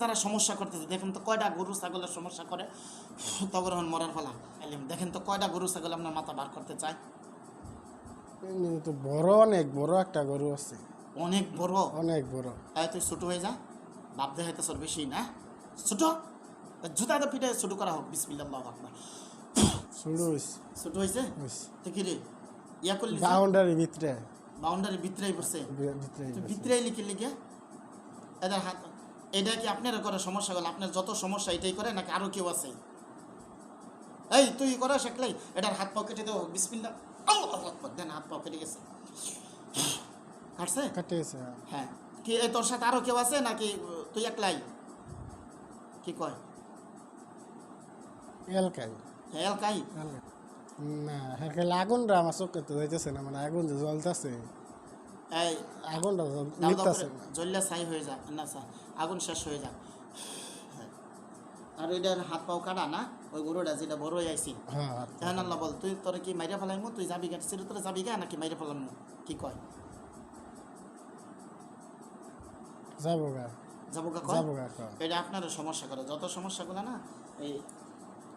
তারা সমস্যা করতেছে। দেখেন তো কয়টা গরু ছাগলের সমস্যা করে, তখন মরার ফলা এলিম। দেখেন তো কয়টা গরু ছাগল আপনার মাথা বার করতে চায়। তো বড়, অনেক বড় একটা গরু আছে, অনেক বড়। অনেক বড়। তাই তুই ছোটো হয়ে যা, বাপ দেখাইতে তোর বেশি না ছোটো, জুতাতে পিঠে ছোটো করা হোক। বিসমিল্লাহ আকবার। শুরু হয়েছে, ছোটো হয়েছে তো কি রে ইয়া করলি, বাউন্ডারির ভিতরে, বাউন্ডারি ভিতরেই পড়ছে, ভিতরে তুই ভিতরেই লিখে লিখে এদের হাত। এটা কি আপনার করে সমস্যা গেল? আপনার যত সমস্যা এটাই করে নাকি আরও কেউ আছে? এই তুই করে শেখলাই, এটার হাত পাও কেটে দেবো। বিসমিল্লাহ আল্লাহু আকবার। দেন হাত পাও কেটে গেছে, কাটছে। কাটে গেছে। হ্যাঁ, কি এই তোর সাথে আরও কেউ আছে নাকি তুই একলাই? কি কয় এলকাই, হ্যাঁ এলকাই। না হ্যাঁ, আগুনটা আমার চোখে তো যাইতেছে না, মানে আগুন যে জ্বলতেছে, এই আগুনটা দাও দাও নিতেছে করে না। জ্বললে ছাই হয়ে যাক না, আগুন শেষ হয়ে যাক। আর ওইটার হাত পাও কাটা না, ওই গরুটা যেটা বড় হয়ে আইসি। হ্যাঁ, হ্যাঁ আল্লাহ বল, তুই তোর কি মাইরে ফেলাইমু? তুই যাবি গা সিরে, তোরা যাবি গা নাকি মাইরে ফেলামু? কি কয় যাবো গা, যাবো গা কয়? যাবো গা কয়। এটা আপনারও সমস্যা করে, যত সমস্যাগুলো না এই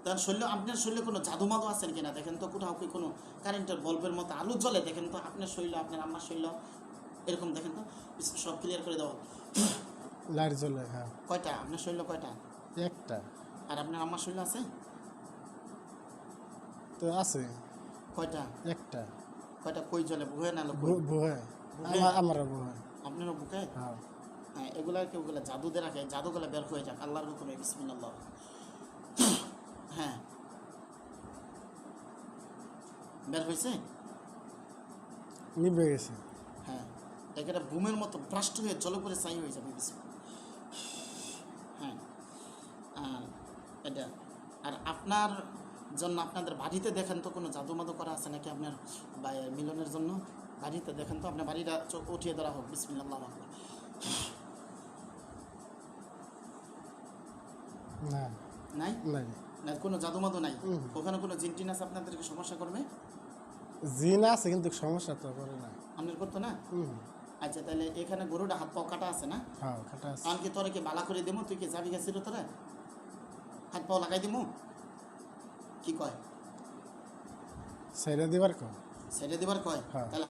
তার শরীর। আপনার শরীরে কোনো জাদু মাদু আছেন কিনা দেখেন তো, কোথাও কি কোনো কারেন্টের বল্বের মতো আলু জ্বলে দেখেন তো আপনার শরীর, আপনার আম্মার শরীর এরকম দেখেন তো। সব ক্লিয়ার করে দেওয়া। লাইট জ্বলে, হ্যাঁ কয়টা আপনার শরীর? কয়টা? একটা আর আপনার আম্মার শরীর আছে তো আছে, কয়টা? একটা। কয়টা কই জ্বলে? বুহে না লোক? বুহে, আমার বুহে। আপনারও বুকে? হ্যাঁ, হ্যাঁ, এগুলা কেউ ওগুলো জাদুদের রাখে, জাদুগুলো বের হয়ে যাক আল্লাহর হুকুমে। বিসমিল্লাহ। হ্যাঁ, বের হয়েছে। নিভে গেছে। হ্যাঁ, এটা বুমের মতো ব্রাস্ট হয়ে জলে পরে চাই হয়ে যাবে। হ্যাঁ, এটা। আর আপনার জন্য আপনাদের বাড়িতে দেখেন তো কোনো জাদু মাদু করা আছে নাকি আপনার মিলনের জন্য? বাড়িতে দেখেন তো, আপনার বাড়িটা উঠিয়ে ধরা হোক। বিসমিল্লাহ আকবার। না, নাই নাই, না, কোনো জাদু মাদু নাই? ওখানে কোনো জিন টিন আছে আপনাদেরকে সমস্যা করবে? জিন আছে কিন্তু সমস্যা তো করে না। আপনার করতো না? আচ্ছা, তাহলে এখানে গরুটা হাত পাও কাটা আছে না? হ্যাঁ, কাটা আছে। আমি কি তোরে কি বালা করে দেবো? তুই কি যাবি গেছিল তোরা হাত পাও লাগাই দিমু? কি কয় সাইডে দিবার কো। সেটা দিবার কয়? হ্যাঁ। তাহলে